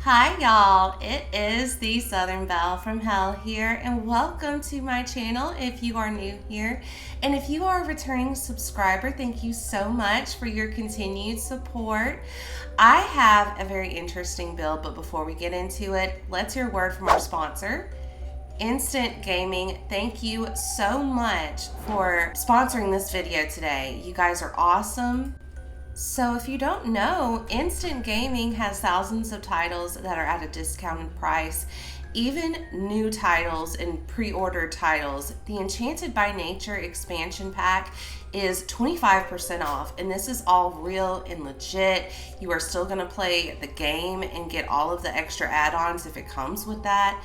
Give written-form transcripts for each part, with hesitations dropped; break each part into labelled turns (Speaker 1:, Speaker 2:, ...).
Speaker 1: Hi y'all, it is the Southern Belle from Hell here, and welcome to my channel if you are new here. And if you are a returning subscriber, thank you so much for your continued support. I have a very interesting build, but before we get into it, let's hear a word from our sponsor, Instant Gaming. Thank you so much for sponsoring this video today. You guys are awesome. So if you don't know, Instant Gaming has thousands of titles that are at a discounted price, even new titles and pre-ordered titles. The Enchanted by Nature expansion pack is 25% off, and this is all real and legit. You are still going to play the game and get all of the extra add-ons if it comes with that.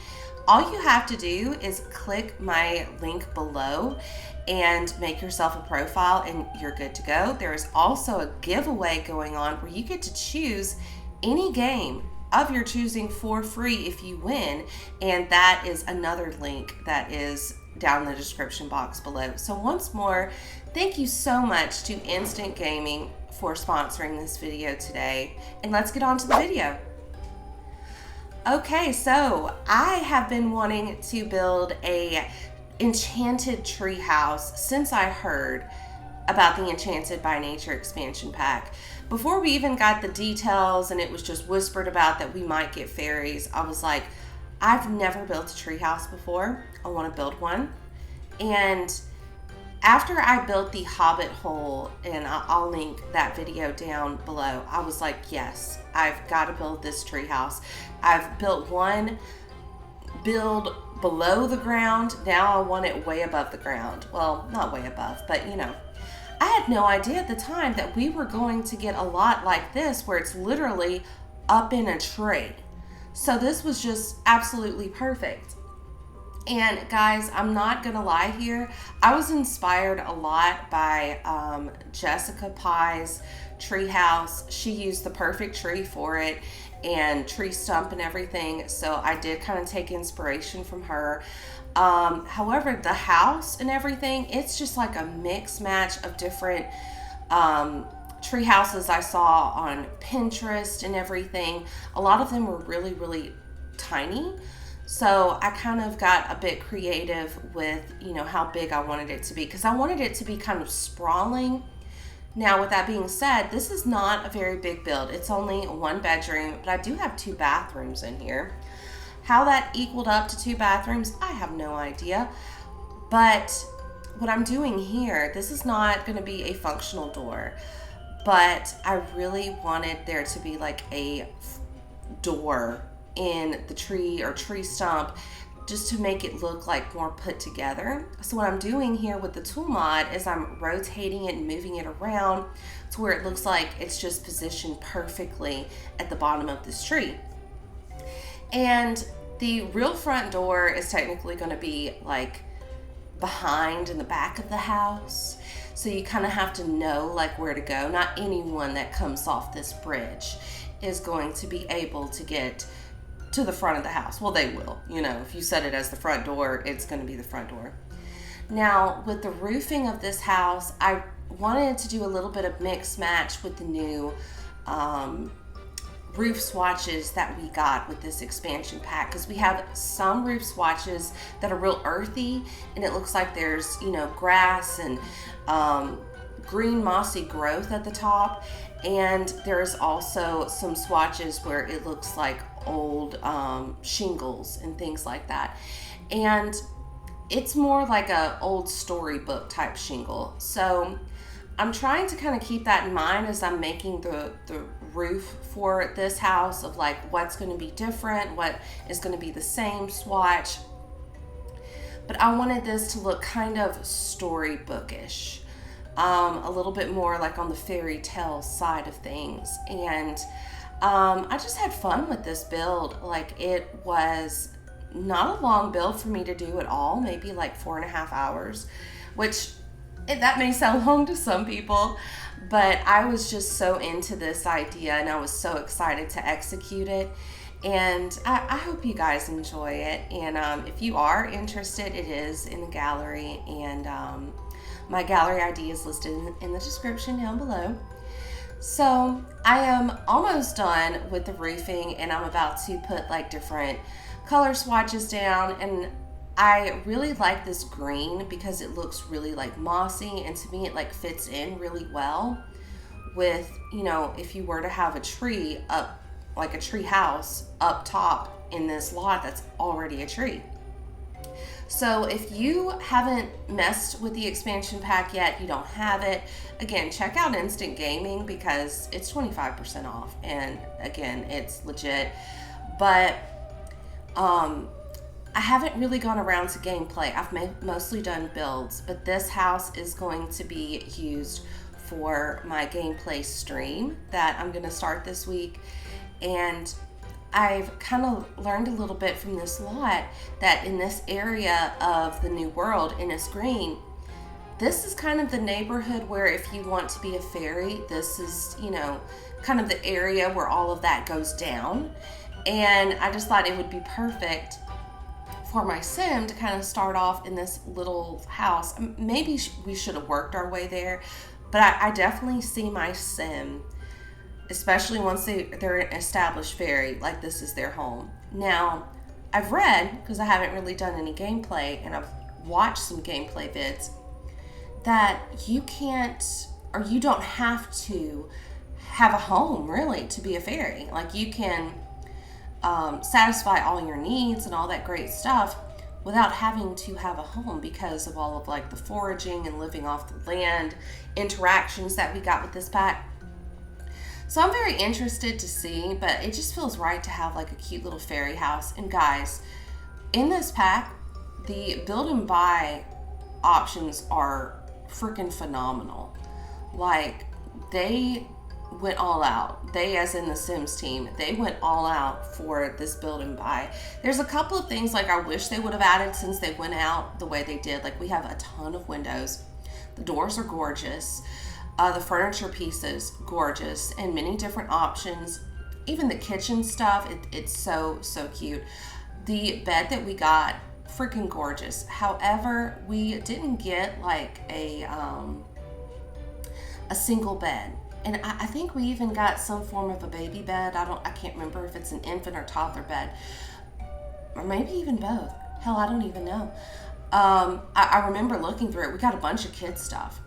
Speaker 1: All you have to do is click my link below and make yourself a profile and you're good to go. There is also a giveaway going on where you get to choose any game of your choosing for free if you win, and that is another link that is down in the description box below. So once more, thank you so much to Instant Gaming for sponsoring this video today, and let's get on to the video. Okay, so I have been wanting to build a enchanted treehouse since I heard about the Enchanted by Nature expansion pack. Before we even got the details and it was just whispered about that we might get fairies, I was like, I've never built a treehouse before. I want to build one. And after I built the Hobbit hole, and I'll link that video down below, I was like, yes, I've got to build this treehouse. I've built one build below the ground. Now I want it way above the ground. Well, not way above, but you know. I had no idea at the time that we were going to get a lot like this where it's literally up in a tree. So this was just absolutely perfect. And guys, I'm not gonna lie here, I was inspired a lot by Jessica Pye's treehouse. She used the perfect tree for it and tree stump and everything, so I did kind of take inspiration from her. However, the house and everything, it's just like a mix match of different tree houses I saw on Pinterest and everything. A lot of them were really, really tiny. So I kind of got a bit creative with, you know, how big I wanted it to be, because I wanted it to be kind of sprawling. Now, with that being said, this is not a very big build. It's only one bedroom, but I do have 2 bathrooms in here. How that equaled up to 2 bathrooms, I have no idea. But what I'm doing here, this is not going to be a functional door, but I really wanted there to be like a door in the tree or tree stump, just to make it look like more put together. So what I'm doing here with the tool mod is I'm rotating it and moving it around to where it looks like it's just positioned perfectly at the bottom of this tree. And the real front door is technically going to be like behind in the back of the house. So you kind of have to know like where to go. Not anyone that comes off this bridge is going to be able to get to the front of the house. Well, they will, you know, if you set it as the front door, it's going to be the front door. Now, with the roofing of this house, I wanted to do a little bit of mix match with the new roof swatches that we got with this expansion pack, because we have some roof swatches that are real earthy and it looks like there's, you know, grass and green mossy growth at the top, and there's also some swatches where it looks like old shingles and things like that, and it's more like a old storybook type shingle. So I'm trying to kind of keep that in mind as I'm making the roof for this house, of like what's going to be different, what is going to be the same swatch. But I wanted this to look kind of storybookish, a little bit more like on the fairy tale side of things. And I just had fun with this build. Like, it was not a long build for me to do at all, maybe like 4.5 hours, which that may sound long to some people, but I was just so into this idea and I was so excited to execute it. And I hope you guys enjoy it. And if you are interested, it is in the gallery, and my gallery ID is listed in the description down below. So I am almost done with the roofing, and I'm about to put like different color swatches down. And I really like this green because it looks really like mossy, and to me it like fits in really well with, you know, if you were to have a tree up, like a tree house up top in this lot that's already a tree. So if you haven't messed with the expansion pack yet, you don't have it, again, check out Instant Gaming because it's 25% off. And again, it's legit. But I haven't really gone around to gameplay. I've mostly done builds, but this house is going to be used for my gameplay stream that I'm going to start this week. And I've kind of learned a little bit from this lot that in this area of the new world, Innisgreen, this is kind of the neighborhood where if you want to be a fairy, this is, you know, kind of the area where all of that goes down. And I just thought it would be perfect for my sim to kind of start off in this little house. Maybe we should have worked our way there, but I definitely see my sim, especially once they're an established fairy, like this is their home. Now, I've read, because I haven't really done any gameplay, and I've watched some gameplay vids, that you can't, or you don't have to have a home, really, to be a fairy. Like, you can satisfy all your needs and all that great stuff without having to have a home because of all of, like, the foraging and living off the land interactions that we got with this pack. So I'm very interested to see, but it just feels right to have like a cute little fairy house. And guys, in this pack, the build and buy options are freaking phenomenal. Like, they went all out. They, as in the Sims team, they went all out for this build and buy. There's a couple of things like I wish they would have added since they went out the way they did. Like, we have a ton of windows. The doors are gorgeous. The furniture pieces, gorgeous, and many different options. Even the kitchen stuff, it's so cute. The bed that we got, freaking gorgeous. However, we didn't get like a single bed. And I think we even got some form of a baby bed. I can't remember if it's an infant or toddler bed. Or maybe even both. Hell, I don't even know. I remember looking through it. We got a bunch of kids stuff.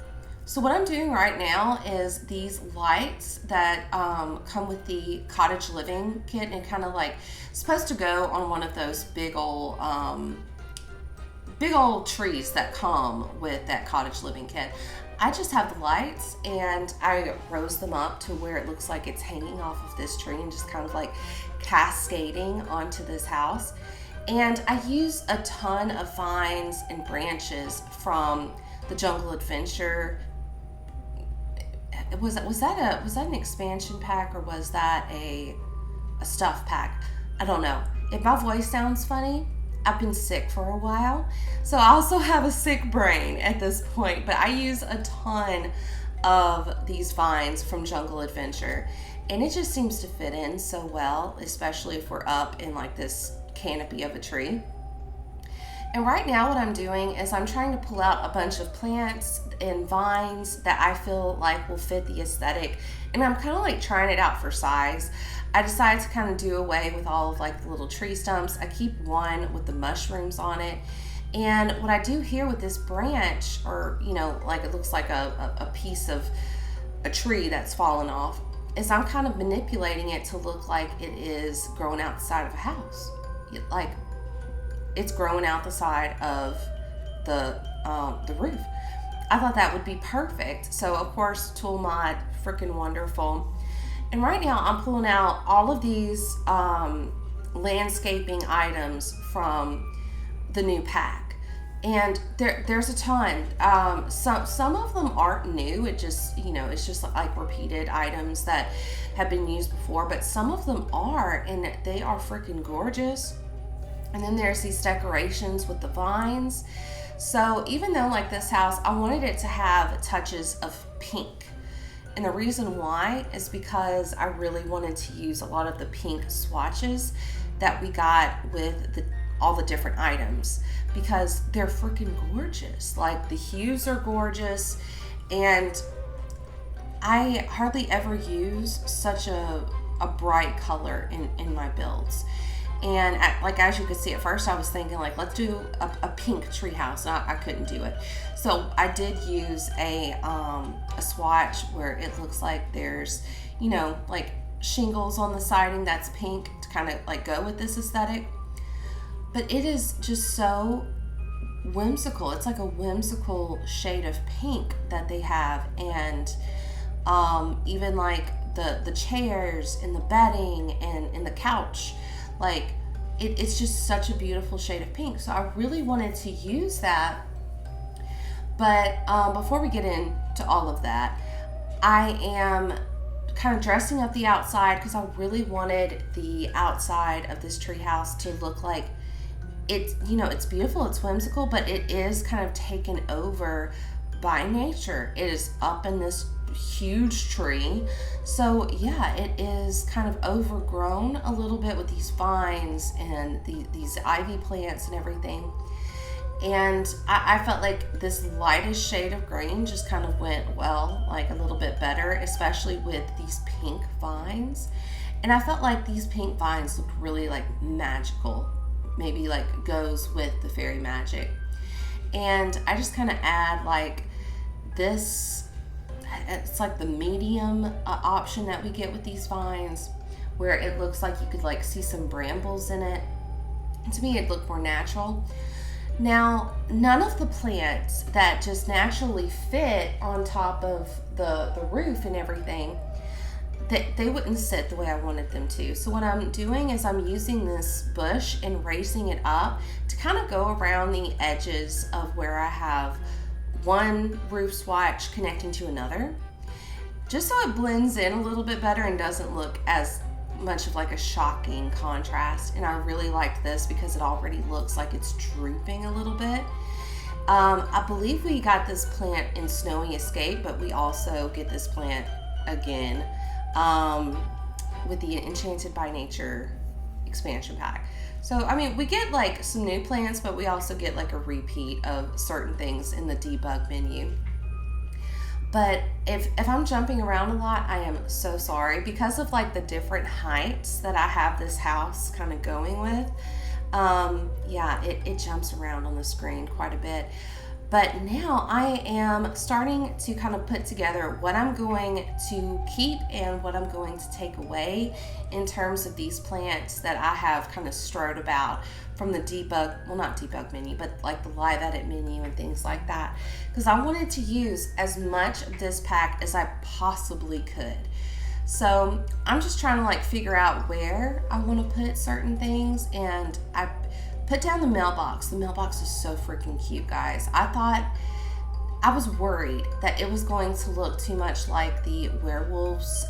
Speaker 1: So what I'm doing right now is these lights that come with the cottage living kit, and kind of like supposed to go on one of those big old trees that come with that cottage living kit. I just have the lights and I rose them up to where it looks like it's hanging off of this tree and just kind of like cascading onto this house. And I use a ton of vines and branches from the Jungle Adventure. Was that an expansion pack, or was that a stuff pack? I don't know. If my voice sounds funny, I've been sick for a while, so I also have a sick brain at this point. But I use a ton of these vines from Jungle Adventure, and it just seems to fit in so well, especially if we're up in like this canopy of a tree. And right now what I'm doing is I'm trying to pull out a bunch of plants and vines that I feel like will fit the aesthetic. And I'm kind of like trying it out for size. I decided to kind of do away with all of like the little tree stumps. I keep one with the mushrooms on it. And what I do here with this branch, or, you know, like it looks like a piece of a tree that's fallen off, is I'm kind of manipulating it to look like it is growing out the side of a house. Like, it's growing out the side of the roof. I thought that would be perfect. So of course, tool mod, freaking wonderful. And right now I'm pulling out all of these landscaping items from the new pack. And there's a ton. Some of them aren't new. It just, you know, it's just like repeated items that have been used before, but some of them are, and they are freaking gorgeous. And then there's these decorations with the vines. So even though like this house, I wanted it to have touches of pink. And the reason why is because I really wanted to use a lot of the pink swatches that we got with all the different items, because they're freaking gorgeous. Like, the hues are gorgeous, and I hardly ever use such a bright color in my builds. And like, as you could see, at first I was thinking like, let's do a pink treehouse. I couldn't do it. So I did use a swatch where it looks like there's, you know, like shingles on the siding that's pink to kind of like go with this aesthetic. But it is just so whimsical. It's like a whimsical shade of pink that they have. And even like the chairs and the bedding and the couch, like it's just such a beautiful shade of pink. So I really wanted to use that. But before we get into all of that, I am kind of dressing up the outside because I really wanted the outside of this treehouse to look like it's, you know, it's beautiful, it's whimsical, but it is kind of taken over by nature. It is up in this huge tree. So yeah, it is kind of overgrown a little bit with these vines and these ivy plants and everything. And I felt like this lightest shade of green just kind of went well, like a little bit better, especially with these pink vines. And I felt like these pink vines looked really like magical, maybe like goes with the fairy magic. And I just kind of add like this, it's like the medium option that we get with these vines, where it looks like you could like see some brambles in it. And to me, it looked more natural. Now, none of the plants that just naturally fit on top of the roof and everything, they wouldn't sit the way I wanted them to. So what I'm doing is I'm using this bush and raising it up to kind of go around the edges of where I have one roof swatch connecting to another, just so it blends in a little bit better and doesn't look as much of like a shocking contrast. And I really liked this because it already looks like it's drooping a little bit. I believe we got this plant in Snowy Escape, but we also get this plant again with the Enchanted by Nature expansion pack. So, I mean, we get like some new plants, but we also get like a repeat of certain things in the debug menu. But if I'm jumping around a lot, I am so sorry because of like the different heights that I have this house kind of going with. Yeah, it jumps around on the screen quite a bit. But now I am starting to kind of put together what I'm going to keep and what I'm going to take away in terms of these plants that I have kind of strode about from the debug, well, not debug menu, but like the live edit menu and things like that. Because I wanted to use as much of this pack as I possibly could. So I'm just trying to like figure out where I want to put certain things, and I put down the mailbox. The mailbox is so freaking cute, guys. I was worried that it was going to look too much like the werewolves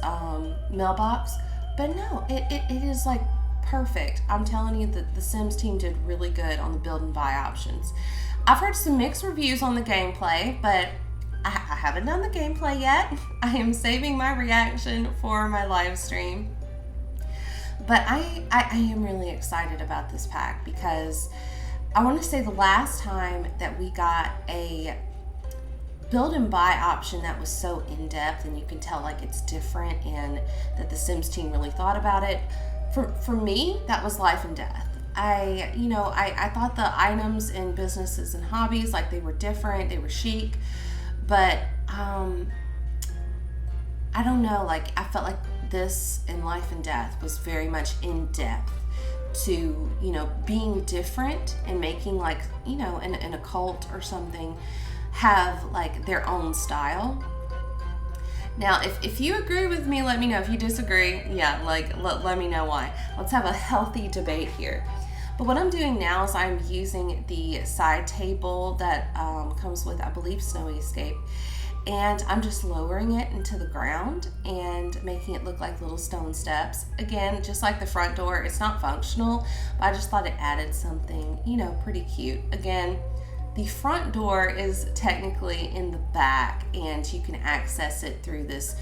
Speaker 1: mailbox, but no, it is like perfect. I'm telling you that the Sims team did really good on the build and buy options. I've heard some mixed reviews on the gameplay, but I haven't done the gameplay yet. I am saving my reaction for my live stream. But I am really excited about this pack because I want to say the last time that we got a build and buy option that was so in-depth and you can tell like it's different and that the Sims team really thought about it, for me, that was Life and Death. I thought the items in businesses and hobbies, like they were different, they were chic, but I don't know, like I felt like this in Life and Death was very much in depth to, being different and making like, in a cult or something have like their own style. Now, if you agree with me, let me know. If you disagree, yeah, like let me know why. Let's have a healthy debate here. But what I'm doing now is I'm using the side table that comes with, I believe, Snowy Escape. And I'm just lowering it into the ground and making it look like little stone steps. Again, just like the front door, it's not functional, but I just thought it added something, pretty cute. Again, the front door is technically in the back and you can access it through this,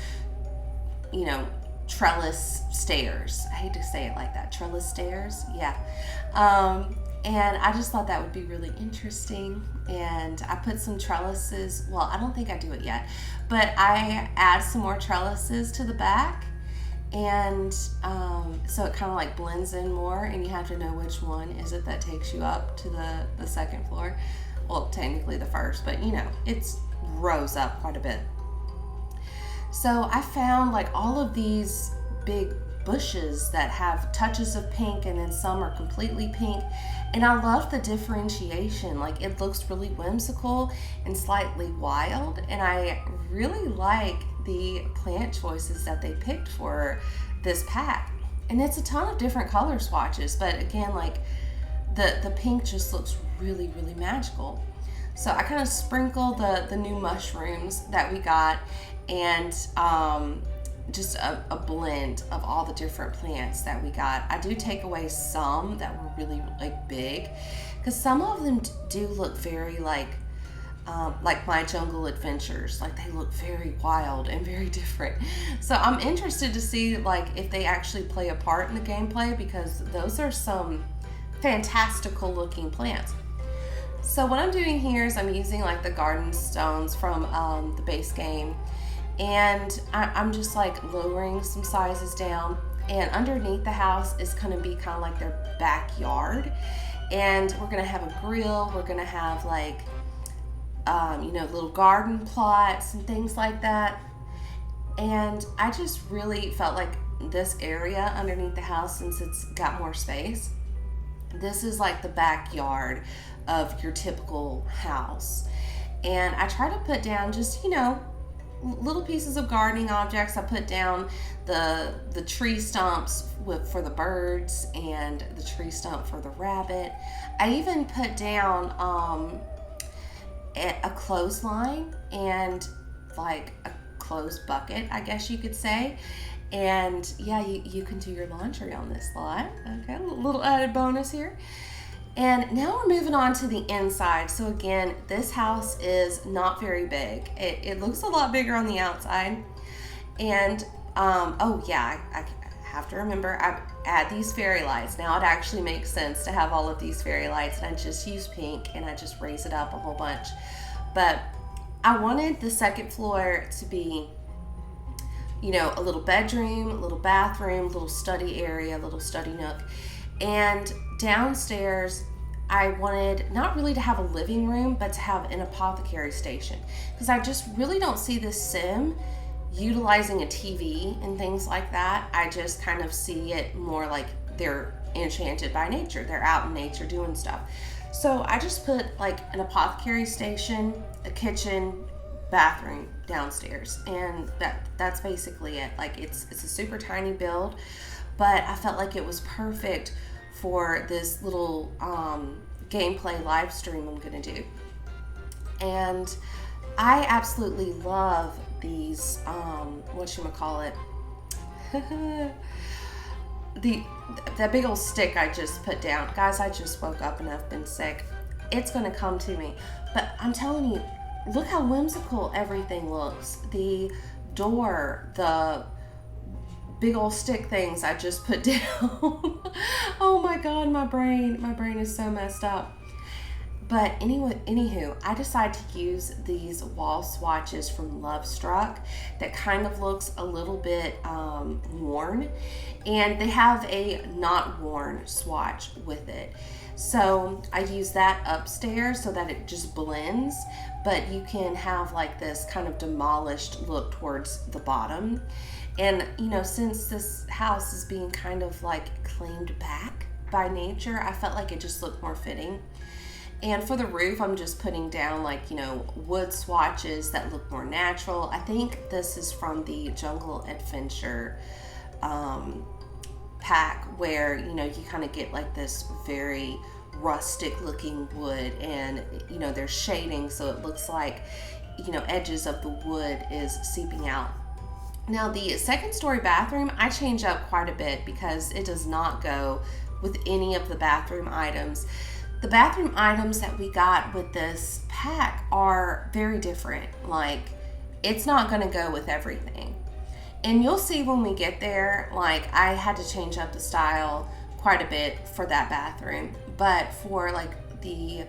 Speaker 1: trellis stairs. I hate to say it like that, trellis stairs, yeah. And I just thought that would be really interesting. And I put some trellises, well, I don't think I do it yet, but I add some more trellises to the back. And so it kind of like blends in more, and you have to know which one is it that takes you up to the second floor. Well, technically the first, but you know, it's rose up quite a bit. So I found like all of these big bushes that have touches of pink, and then some are completely pink. And I love the differentiation. Like, it looks really whimsical and slightly wild, and I really like the plant choices that they picked for this pack. And it's a ton of different color swatches, but again, like the pink just looks really, really magical. So I kind of sprinkle the new mushrooms that we got, and just a blend of all the different plants that we got. I do take away some that were really like big, because some of them do look very like My Jungle Adventures. Like, they look very wild and very different. So I'm interested to see like if they actually play a part in the gameplay, because those are some fantastical looking plants. So what I'm doing here is I'm using like the garden stones from the base game, and I'm just like lowering some sizes down, and underneath the house is going to be kind of like their backyard, and we're going to have a grill, we're going to have like you know, little garden plots and things like that. And I just really felt like this area underneath the house, since it's got more space, this is like the backyard of your typical house. And I try to put down just, you know, little pieces of gardening objects. I put down the tree stumps for the birds, and the tree stump for the rabbit. I even put down a clothesline and like a clothes bucket, I guess you could say. And yeah, you can do your laundry on this lot. Okay, a little added bonus here. And now we're moving on to the inside. So again, this house is not very big. It looks a lot bigger on the outside. And oh yeah, I have to remember, I add these fairy lights. Now it actually makes sense to have all of these fairy lights, and I just use pink and I just raise it up a whole bunch. But I wanted the second floor to be, you know, a little bedroom, a little bathroom, little study area, little study nook. And downstairs, I wanted not really to have a living room, but to have an apothecary station, because I just really don't see this sim utilizing a TV and things like that. I just kind of see it more like they're enchanted by nature. They're out in nature doing stuff. So I just put like an apothecary station, a kitchen, bathroom downstairs, and that's basically it. Like, it's a super tiny build, but I felt like it was perfect for this little gameplay live stream I'm gonna do. And I absolutely love these whatchamacallit, that big old stick I just put down. Guys, I just woke up and I've been sick. It's gonna come to me. But I'm telling you, look how whimsical everything looks. The door, the big old stick things I just put down. Oh my God, my brain is so messed up. But anywho, I decided to use these wall swatches from Love Struck that kind of looks a little bit worn, and they have a not worn swatch with it. So I use that upstairs so that it just blends, but you can have like this kind of demolished look towards the bottom. And you know, since this house is being kind of like claimed back by nature, I felt like it just looked more fitting. And for the roof, I'm just putting down like, you know, wood swatches that look more natural. I think this is from the Jungle Adventure pack, where, you know, you kind of get like this very rustic looking wood, and, you know, there's shading, so it looks like, you know, edges of the wood is seeping out. Now the second story bathroom, I change up quite a bit because it does not go with any of the bathroom items. The bathroom items that we got with this pack are very different. Like, it's not going to go with everything. And you'll see when we get there, like, I had to change up the style quite a bit for that bathroom. But for like the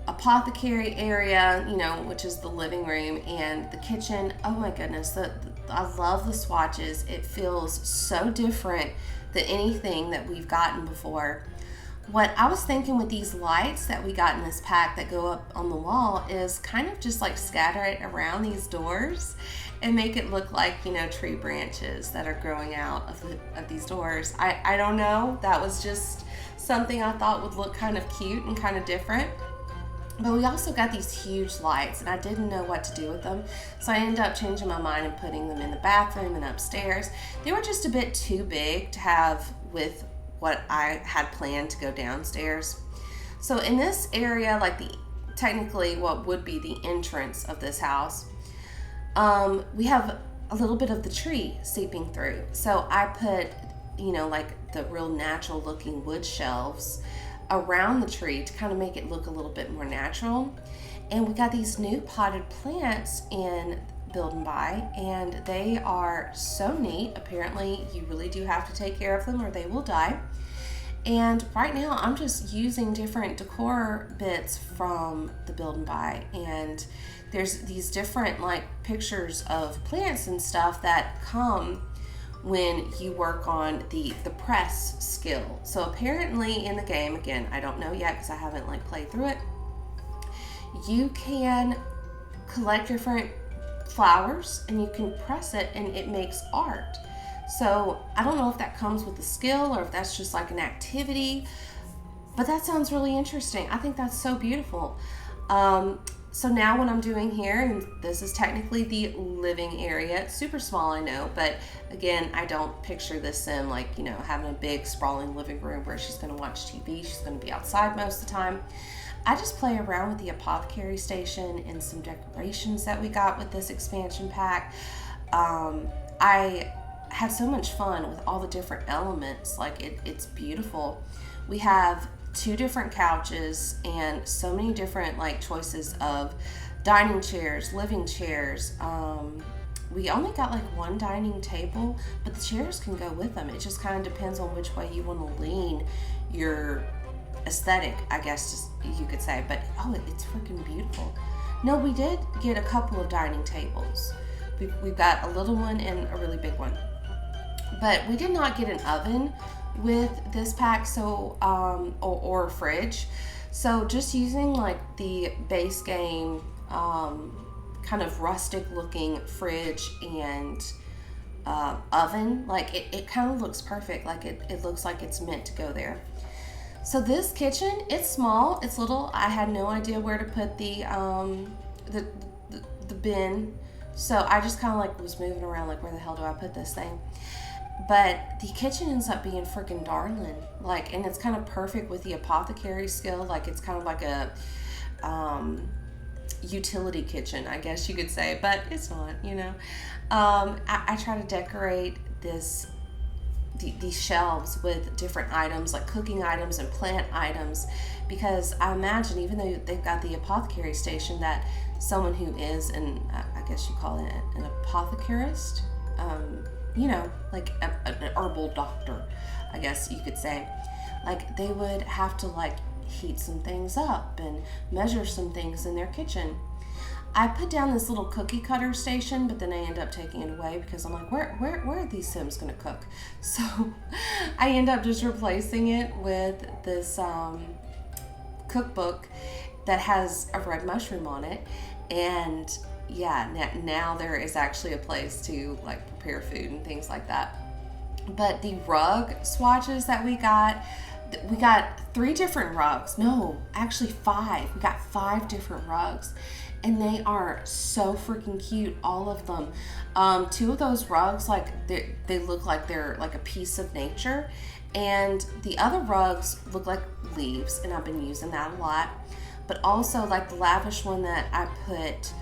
Speaker 1: apothecary area, you know, which is the living room, and the kitchen, oh my goodness, I love the swatches. It feels so different than anything that we've gotten before. What I was thinking with these lights that we got in this pack that go up on the wall is kind of just like scatter it around these doors and make it look like, you know, tree branches that are growing out of these doors. I don't know, that was just something I thought would look kind of cute and kind of different. But we also got these huge lights, and I didn't know what to do with them, so I ended up changing my mind and putting them in the bathroom and upstairs. They were just a bit too big to have with what I had planned to go downstairs. So in this area, like technically what would be the entrance of this house, we have a little bit of the tree seeping through. So I put, you know, like the real natural looking wood shelves around the tree to kind of make it look a little bit more natural. And we got these new potted plants in Build and Buy, and they are so neat. Apparently you really do have to take care of them or they will die. And right now I'm just using different decor bits from the Build and Buy, and there's these different like pictures of plants and stuff that come when you work on the press skill. So apparently in the game, again, I don't know yet because I haven't like played through it, you can collect different flowers and you can press it and it makes art. So I don't know if that comes with the skill or if that's just like an activity, but that sounds really interesting. I think that's so beautiful. So now what I'm doing here, and this is technically the living area, it's super small, I know, but again, I don't picture this sim like, you know, having a big sprawling living room where she's going to watch TV. She's going to be outside most of the time. I just play around with the apothecary station and some decorations that we got with this expansion pack. I had so much fun with all the different elements. Like it's beautiful. We have 2 different couches and so many different like choices of dining chairs, living chairs. We only got like 1 dining table, but the chairs can go with them. It just kind of depends on which way you want to lean your aesthetic, I guess you could say. But oh, it's freaking beautiful. No, we did get a couple of dining tables. We've got a little one and a really big one, but we did not get an oven with this pack, so or a fridge. So just using like the base game kind of rustic looking fridge and oven, like it kind of looks perfect. Like it looks like it's meant to go there. So this kitchen, it's small, it's little. I had no idea where to put the bin, so I just kind of like was moving around like, where the hell do I put this thing? But the kitchen ends up being freaking darling, like, and it's kind of perfect with the apothecary skill. Like it's kind of like a utility kitchen, I guess you could say, but it's not, you know. I try to decorate these shelves with different items, like cooking items and plant items, because I imagine, even though they've got the apothecary station, that someone who is I guess you call it an apothecarist, you know, like an herbal doctor, I guess you could say, like they would have to like heat some things up and measure some things in their kitchen. I put down this little cookie cutter station, but then I end up taking it away because I'm like, where are these Sims gonna cook? So I end up just replacing it with this cookbook that has a red mushroom on it. And yeah, now there is actually a place to like prepare food and things like that. But the rug swatches that we got 3 different rugs. No, actually 5. We got 5 different rugs, and they are so freaking cute, all of them. 2 of those rugs, like they look like they're like a piece of nature, and the other rugs look like leaves, and I've been using that a lot. But also like the lavish one that I put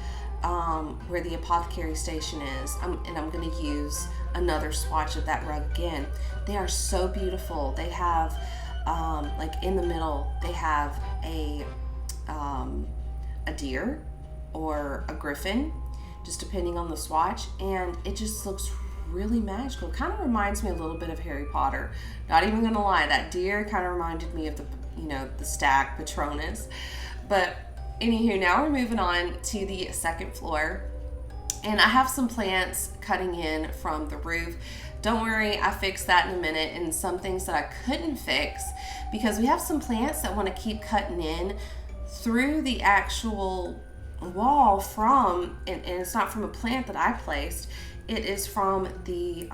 Speaker 1: where the apothecary station is, and I'm going to use another swatch of that rug again. They are so beautiful. They have like in the middle they have a deer or a griffin, just depending on the swatch, and it just looks really magical. Kind of reminds me a little bit of Harry Potter. Not even gonna lie, that deer kind of reminded me of you know, the stag Patronus. But anywho, now we're moving on to the second floor. And I have some plants cutting in from the roof. Don't worry, I fixed that in a minute, and some things that I couldn't fix because we have some plants that want to keep cutting in through the actual wall from, and it's not from a plant that I placed, it is from the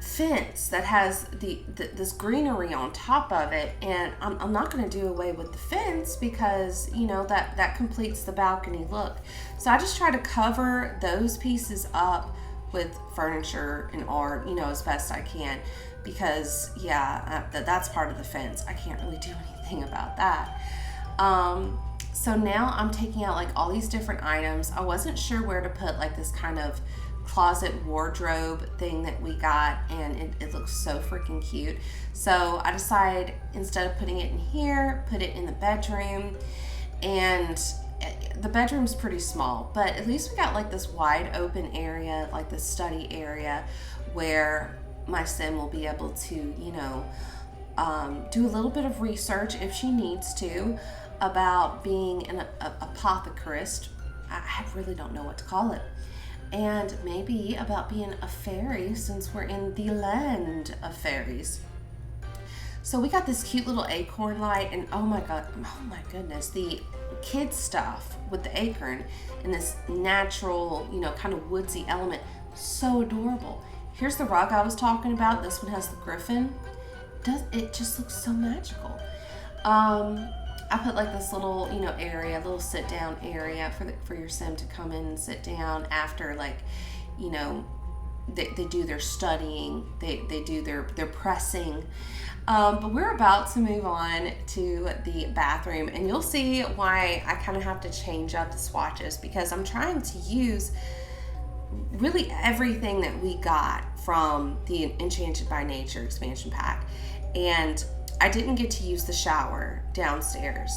Speaker 1: fence that has this greenery on top of it. And I'm not going to do away with the fence because, you know, that completes the balcony look. So I just try to cover those pieces up with furniture and art, you know, as best I can, because yeah, that's part of the fence. I can't really do anything about that. So now I'm taking out like all these different items. I wasn't sure where to put like this kind of closet wardrobe thing that we got, and it looks so freaking cute. So I decided instead of putting it in here, put it in the bedroom. And the bedroom's pretty small, but at least we got like this wide open area, like the study area, where my sim will be able to, you know, do a little bit of research if she needs to about being an apothecarist. I really don't know what to call it. And maybe about being a fairy, since we're in the land of fairies. So we got this cute little acorn light, and oh my goodness, the kids stuff with the acorn and this natural, you know, kind of woodsy element, so adorable. Here's the rug I was talking about. This one has the griffin. It just looks so magical. I put like this little, you know, area, little sit down area for your sim to come in and sit down after, like, you know, they do their studying, they do their pressing. But we're about to move on to the bathroom, and you'll see why I kind of have to change up the swatches, because I'm trying to use really everything that we got from the Enchanted by Nature expansion pack. And I didn't get to use the shower downstairs,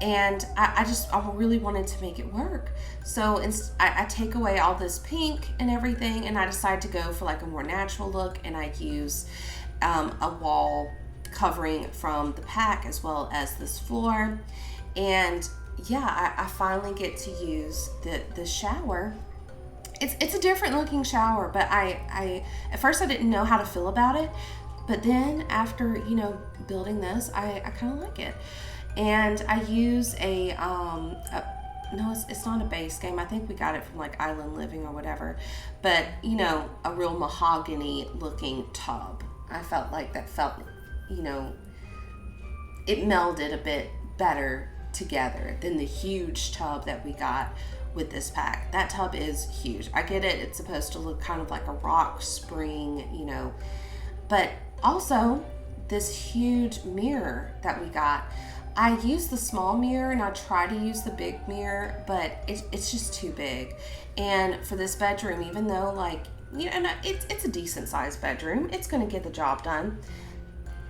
Speaker 1: and I really wanted to make it work. So I take away all this pink and everything, and I decide to go for like a more natural look, and I use a wall covering from the pack as well as this floor. And yeah, I finally get to use the shower. It's a different looking shower, but I at first I didn't know how to feel about it. But then after, you know, building this, I kind of like it. And I use no, it's not a base game. I think we got it from like Island Living or whatever. But, you know, a real mahogany looking tub. I felt like that felt, you know, it melded a bit better together than the huge tub that we got with this pack. That tub is huge. I get it. It's supposed to look kind of like a rock spring, you know, but also this huge mirror that we got. I use the small mirror and I try to use the big mirror, but it's just too big. And for this bedroom, even though, like, you know, it's a decent sized bedroom, it's going to get the job done,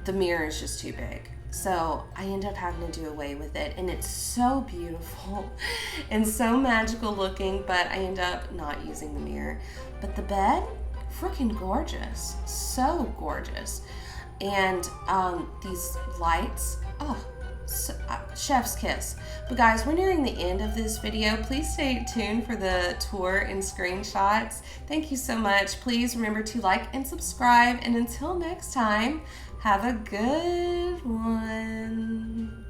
Speaker 1: the mirror is just too big. So I end up having to do away with it, and it's so beautiful and so magical looking, but I end up not using the mirror. But the bed, freaking gorgeous, so gorgeous. And these lights, chef's kiss. But guys, we're nearing the end of this video. Please stay tuned for the tour and screenshots. Thank you so much. Please remember to like and subscribe, and until next time, have a good one.